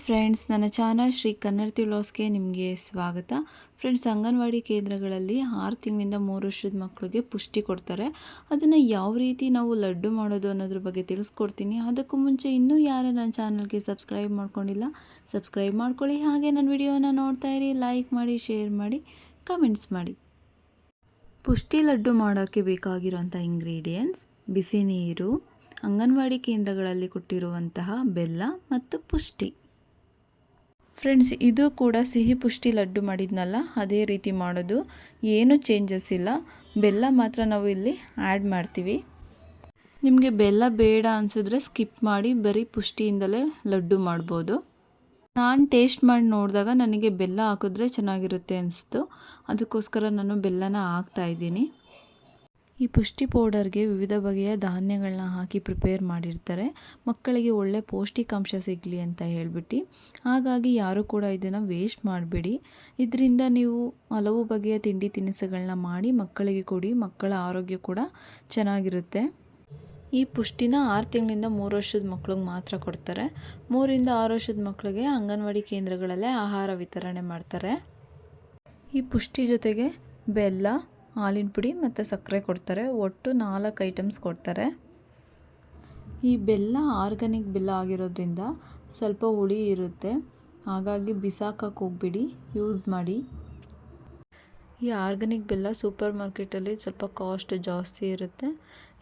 Friends, ನನ್ನ channel Shri ಕನ್ನಡತಿ ವ್ಲಾಗ್ಸ್ಗೆ ನಿಮಗೆ ಸ್ವಾಗತ. ಫ್ರೆಂಡ್ಸ್, ಅಂಗನವಾಡಿ ಕೇಂದ್ರಗಳಲ್ಲಿ 6 ತಿಂಗಳಿಂದ 3 ವರ್ಷದ ಮಕ್ಕಳಿಗೆ ಪುಷ್ಟಿ ಕೊಡ್ತಾರೆ. ಅದನ್ನು ಯಾವ ರೀತಿ ನಾವು ಲಡ್ಡು ಮಾಡೋದು ಅನ್ನೋದ್ರ ಬಗ್ಗೆ ತಿಳಿಸ್ಕೊಡ್ತೀನಿ. ಅದಕ್ಕೂ ಮುಂಚೆ ಇನ್ನೂ ಯಾರು ನನ್ನ ಚಾನಲ್ಗೆ ಸಬ್ಸ್ಕ್ರೈಬ್ ಮಾಡ್ಕೊಂಡಿಲ್ಲ, ಸಬ್ಸ್ಕ್ರೈಬ್ ಮಾಡ್ಕೊಳ್ಳಿ. ಹಾಗೆ ನನ್ನ ವಿಡಿಯೋನ ನೋಡ್ತಾ ಇರಿ, ಲೈಕ್ ಮಾಡಿ, ಶೇರ್ ಮಾಡಿ, ಕಮೆಂಟ್ಸ್ ಮಾಡಿ. ಪುಷ್ಟಿ ಲಡ್ಡು ಮಾಡೋಕ್ಕೆ ಬೇಕಾಗಿರುವಂಥ ಇಂಗ್ರೀಡಿಯೆಂಟ್ಸ್: ಬಿಸಿ ನೀರು, ಅಂಗನವಾಡಿ ಕೇಂದ್ರಗಳಲ್ಲಿ ಕೊಟ್ಟಿರುವಂತಹ ಬೆಲ್ಲ ಮತ್ತು ಪುಷ್ಟಿ. ಫ್ರೆಂಡ್ಸ್, ಇದು ಕೂಡ ಸಿಹಿ ಪುಷ್ಟಿ ಲಡ್ಡು ಮಾಡಿದ್ನಲ್ಲ, ಅದೇ ರೀತಿ ಮಾಡೋದು. ಏನು ಚೇಂಜಸ್ ಇಲ್ಲ, ಬೆಲ್ಲ ಮಾತ್ರ ನಾವು ಇಲ್ಲಿ ಆ್ಯಡ್ ಮಾಡ್ತೀವಿ. ನಿಮಗೆ ಬೆಲ್ಲ ಬೇಡ ಅನಿಸಿದ್ರೆ ಸ್ಕಿಪ್ ಮಾಡಿ ಬರೀ ಪುಷ್ಟಿಯಿಂದಲೇ ಲಡ್ಡು ಮಾಡ್ಬೋದು. ನಾನು ಟೇಸ್ಟ್ ಮಾಡಿ ನೋಡಿದಾಗ ನನಗೆ ಬೆಲ್ಲ ಹಾಕಿದ್ರೆ ಚೆನ್ನಾಗಿರುತ್ತೆ ಅನಿಸ್ತು. ಅದಕ್ಕೋಸ್ಕರ ನಾನು ಬೆಲ್ಲನ ಹಾಕ್ತಾಯಿದ್ದೀನಿ. ಈ ಪುಷ್ಟಿ ಪೌಡರ್ಗೆ ವಿವಿಧ ಬಗೆಯ ಧಾನ್ಯಗಳನ್ನ ಹಾಕಿ ಪ್ರಿಪೇರ್ ಮಾಡಿರ್ತಾರೆ, ಮಕ್ಕಳಿಗೆ ಒಳ್ಳೆ ಪೌಷ್ಟಿಕಾಂಶ ಸಿಗಲಿ ಅಂತ ಹೇಳ್ಬಿಟ್ಟು. ಹಾಗಾಗಿ ಯಾರೂ ಕೂಡ ಇದನ್ನು ವೇಸ್ಟ್ ಮಾಡಬೇಡಿ. ಇದರಿಂದ ನೀವು ಹಲವು ಬಗೆಯ ತಿಂಡಿ ತಿನಿಸುಗಳನ್ನ ಮಾಡಿ ಮಕ್ಕಳಿಗೆ ಕೊಡಿ. ಮಕ್ಕಳ ಆರೋಗ್ಯ ಕೂಡ ಚೆನ್ನಾಗಿರುತ್ತೆ. ಈ ಪುಷ್ಟಿನ 6 ತಿಂಗಳಿಂದ 3 ವರ್ಷದ ಮಕ್ಳಿಗೆ ಮಾತ್ರ ಕೊಡ್ತಾರೆ. 3 ರಿಂದ 6 ವರ್ಷದ ಮಕ್ಕಳಿಗೆ ಅಂಗನವಾಡಿ ಕೇಂದ್ರಗಳಲ್ಲೇ ಆಹಾರ ವಿತರಣೆ ಮಾಡ್ತಾರೆ. ಈ ಪುಷ್ಟಿ ಜೊತೆಗೆ ಬೆಲ್ಲ, ಹಾಲಿನ ಪುಡಿ ಮತ್ತು ಸಕ್ಕರೆ ಕೊಡ್ತಾರೆ. ಒಟ್ಟು 4 ಐಟಮ್ಸ್ ಕೊಡ್ತಾರೆ. ಈ ಬೆಲ್ಲ ಆರ್ಗ್ಯಾನಿಕ್ ಬೆಲ್ಲ ಆಗಿರೋದ್ರಿಂದ ಸ್ವಲ್ಪ ಹುಳಿ ಇರುತ್ತೆ. ಹಾಗಾಗಿ ಬಿಸಾಕಕ್ಕೆ ಹೋಗ್ಬಿಡಿ, ಯೂಸ್ ಮಾಡಿ. ಈ ಆರ್ಗ್ಯಾನಿಕ್ ಬೆಲ್ಲ ಸೂಪರ್ ಮಾರ್ಕೆಟಲ್ಲಿ ಸ್ವಲ್ಪ ಕಾಸ್ಟ್ ಜಾಸ್ತಿ ಇರುತ್ತೆ.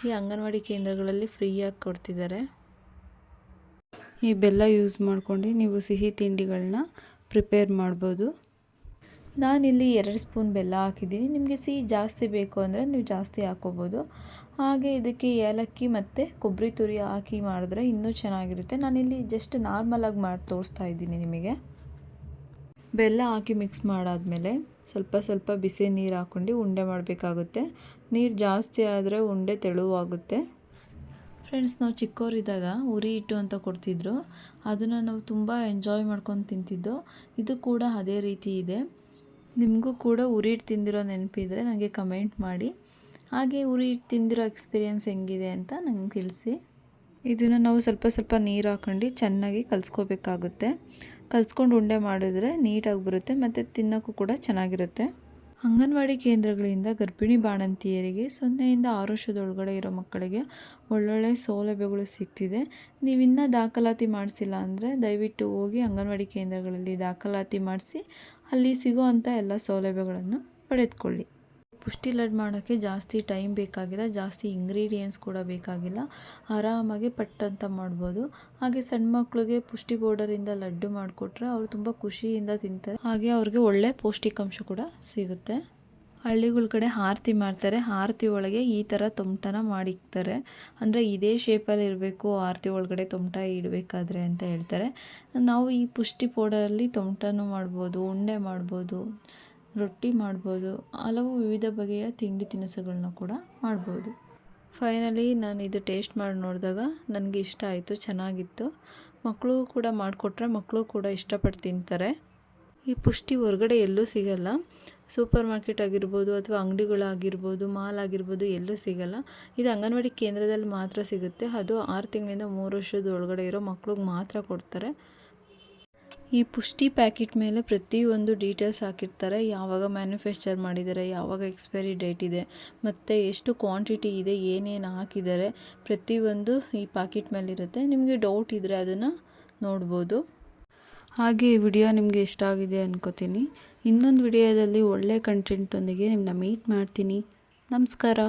ಈ ಅಂಗನವಾಡಿ ಕೇಂದ್ರಗಳಲ್ಲಿ ಫ್ರೀಯಾಗಿ ಕೊಡ್ತಿದ್ದಾರೆ. ಈ ಬೆಲ್ಲ ಯೂಸ್ ಮಾಡ್ಕೊಂಡು ನೀವು ಸಿಹಿ ತಿಂಡಿಗಳನ್ನ ಪ್ರಿಪೇರ್ ಮಾಡ್ಬೋದು. ನಾನಿಲ್ಲಿ 2 ಸ್ಪೂನ್ ಬೆಲ್ಲ ಹಾಕಿದ್ದೀನಿ. ನಿಮಗೆ ಸಿಹಿ ಜಾಸ್ತಿ ಬೇಕು ಅಂದರೆ ನೀವು ಜಾಸ್ತಿ ಹಾಕ್ಕೋಬೋದು. ಹಾಗೆ ಇದಕ್ಕೆ ಏಲಕ್ಕಿ ಮತ್ತು ಕೊಬ್ಬರಿ ತುರಿ ಹಾಕಿ ಮಾಡಿದ್ರೆ ಇನ್ನೂ ಚೆನ್ನಾಗಿರುತ್ತೆ. ನಾನಿಲ್ಲಿ ಜಸ್ಟ್ ನಾರ್ಮಲಾಗಿ ಮಾಡಿ ತೋರಿಸ್ತಾ ಇದ್ದೀನಿ ನಿಮಗೆ. ಬೆಲ್ಲ ಹಾಕಿ ಮಿಕ್ಸ್ ಮಾಡಾದಮೇಲೆ ಸ್ವಲ್ಪ ಬಿಸಿ ನೀರು ಹಾಕ್ಕೊಂಡು ಉಂಡೆ ಮಾಡಬೇಕಾಗುತ್ತೆ. ನೀರು ಜಾಸ್ತಿ ಆದರೆ ಉಂಡೆ ತೆಳುವಾಗುತ್ತೆ. ಫ್ರೆಂಡ್ಸ್, ನಾವು ಚಿಕ್ಕವರಿದ್ದಾಗ ಉರಿ ಹಿಟ್ಟು ಅಂತ ಕೊಡ್ತಿದ್ರು. ಅದನ್ನು ನಾವು ತುಂಬ ಎಂಜಾಯ್ ಮಾಡ್ಕೊಂಡು ತಿಂತಿದ್ದೋ. ಇದು ಕೂಡ ಅದೇ ರೀತಿ ಇದೆ. ನಿಮಗೂ ಕೂಡ ಉರಿ ಹಿಟ್ಟು ತಿಂದಿರೋ ನೆನಪಿದ್ರೆ ನನಗೆ ಕಮೆಂಟ್ ಮಾಡಿ. ಹಾಗೆ ಉರಿ ಹಿಟ್ಟು ತಿಂದಿರೋ ಎಕ್ಸ್ಪೀರಿಯೆನ್ಸ್ ಹೆಂಗಿದೆ ಅಂತ ನಂಗೆ ತಿಳಿಸಿ. ಇದನ್ನು ನಾವು ಸ್ವಲ್ಪ ನೀರು ಹಾಕ್ಕೊಂಡು ಚೆನ್ನಾಗಿ ಕಲಿಸ್ಕೋಬೇಕಾಗುತ್ತೆ. ಕಲಿಸ್ಕೊಂಡು ಉಂಡೆ ಮಾಡಿದ್ರೆ ನೀಟಾಗಿ ಬರುತ್ತೆ ಮತ್ತು ತಿನ್ನೋಕ್ಕೂ ಕೂಡ ಚೆನ್ನಾಗಿರುತ್ತೆ. ಅಂಗನವಾಡಿ ಕೇಂದ್ರಗಳಿಂದ ಗರ್ಭಿಣಿ ಬಾಣಂತಿಯರಿಗೆ 0 ರಿಂದ 6 ವರ್ಷದೊಳಗಡೆ ಇರೋ ಮಕ್ಕಳಿಗೆ ಒಳ್ಳೊಳ್ಳೆ ಸೌಲಭ್ಯಗಳು ಸಿಗ್ತಿದೆ. ನೀವಿನ್ನೂ ದಾಖಲಾತಿ ಮಾಡಿಸಿಲ್ಲ ಅಂದರೆ ದಯವಿಟ್ಟು ಹೋಗಿ ಅಂಗನವಾಡಿ ಕೇಂದ್ರಗಳಲ್ಲಿ ದಾಖಲಾತಿ ಮಾಡಿಸಿ ಅಲ್ಲಿ ಸಿಗುವಂಥ ಎಲ್ಲ ಸೌಲಭ್ಯಗಳನ್ನು ಪಡೆದುಕೊಳ್ಳಿ. ಪುಷ್ಟಿ ಲಡ್ಡು ಮಾಡೋಕ್ಕೆ ಜಾಸ್ತಿ ಟೈಮ್ ಬೇಕಾಗಿಲ್ಲ, ಜಾಸ್ತಿ ಇಂಗ್ರೀಡಿಯೆಂಟ್ಸ್ ಕೂಡ ಬೇಕಾಗಿಲ್ಲ. ಆರಾಮಾಗಿ ಪಟ್ಟಂತ ಮಾಡ್ಬೋದು. ಹಾಗೆ ಸಣ್ಣ ಮಕ್ಕಳಿಗೆ ಪುಷ್ಟಿ ಪೌಡರಿಂದ ಲಡ್ಡು ಮಾಡಿಕೊಟ್ರೆ ಅವರು ತುಂಬ ಖುಷಿಯಿಂದ ತಿಂತಾರೆ. ಹಾಗೆ ಅವ್ರಿಗೆ ಒಳ್ಳೆ ಪೌಷ್ಟಿಕಾಂಶ ಕೂಡ ಸಿಗುತ್ತೆ. ಹಳ್ಳಿಗಳ ಕಡೆ ಆರತಿ ಮಾಡ್ತಾರೆ. ಆರತಿ ಒಳಗೆ ಈ ಥರ ತೊಮಟನ ಮಾಡಿಕ್ತಾರೆ. ಅಂದರೆ ಇದೇ ಶೇಪಲ್ಲಿ ಇರಬೇಕು ಆರತಿ ಒಳಗಡೆ ತೊಮಟ ಇಡಬೇಕಾದ್ರೆ ಅಂತ ಹೇಳ್ತಾರೆ. ನಾವು ಈ ಪುಷ್ಟಿ ಪೌಡರಲ್ಲಿ ತೊಮಟನೂ ಮಾಡ್ಬೋದು, ಉಂಡೆ ಮಾಡ್ಬೋದು, ರೊಟ್ಟಿ ಮಾಡ್ಬೋದು, ಹಲವು ವಿವಿಧ ಬಗೆಯ ತಿಂಡಿ ತಿನಿಸುಗಳನ್ನ ಕೂಡ ಮಾಡ್ಬೋದು. ಫೈನಲಿ ನಾನು ಇದು ಟೇಸ್ಟ್ ಮಾಡಿ ನೋಡಿದಾಗ ನನಗೆ ಇಷ್ಟ ಆಯಿತು, ಚೆನ್ನಾಗಿತ್ತು. ಮಕ್ಕಳು ಕೂಡ ಮಾಡಿಕೊಟ್ರೆ ಮಕ್ಕಳು ಕೂಡ ಇಷ್ಟಪಟ್ಟು ತಿಂತಾರೆ. ಈ ಪುಷ್ಟಿ ಹೊರಗಡೆ ಎಲ್ಲೂ ಸಿಗಲ್ಲ. ಸೂಪರ್ ಮಾರ್ಕೆಟ್ ಆಗಿರ್ಬೋದು ಅಥವಾ ಅಂಗಡಿಗಳಾಗಿರ್ಬೋದು, ಮಾಲ್ ಆಗಿರ್ಬೋದು, ಎಲ್ಲೂ ಸಿಗಲ್ಲ. ಇದು ಅಂಗನವಾಡಿ ಕೇಂದ್ರದಲ್ಲಿ ಮಾತ್ರ ಸಿಗುತ್ತೆ. ಅದು 6 ತಿಂಗಳಿಂದ 3 ವರ್ಷದ ಒಳಗಡೆ ಇರೋ ಮಕ್ಳಿಗೆ ಮಾತ್ರ ಕೊಡ್ತಾರೆ. ಈ ಪುಷ್ಟಿ ಪ್ಯಾಕೆಟ್ ಮೇಲೆ ಪ್ರತಿಯೊಂದು ಡೀಟೇಲ್ಸ್ ಹಾಕಿರ್ತಾರೆ. ಯಾವಾಗ ಮ್ಯಾನುಫ್ಯಾಕ್ಚರ್ ಮಾಡಿದ್ದಾರೆ, ಯಾವಾಗ ಎಕ್ಸ್ಪೈರಿ ಡೇಟ್ ಇದೆ, ಮತ್ತು ಎಷ್ಟು ಕ್ವಾಂಟಿಟಿ ಇದೆ, ಏನೇನು ಹಾಕಿದ್ದಾರೆ, ಪ್ರತಿಯೊಂದು ಈ ಪ್ಯಾಕೆಟ್ ಮೇಲಿರುತ್ತೆ. ನಿಮಗೆ ಡೌಟ್ ಇದ್ದರೆ ಅದನ್ನು ನೋಡ್ಬೋದು. ಹಾಗೆ ಈ ವಿಡಿಯೋ ನಿಮಗೆ ಇಷ್ಟ ಆಗಿದೆ ಅನ್ಕೋತೀನಿ. ಇನ್ನೊಂದು ವಿಡಿಯೋದಲ್ಲಿ ಒಳ್ಳೆ ಕಂಟೆಂಟೊಂದಿಗೆ ನಿಮ್ಮನ್ನ ಮೀಟ್ ಮಾಡ್ತೀನಿ. ನಮಸ್ಕಾರ.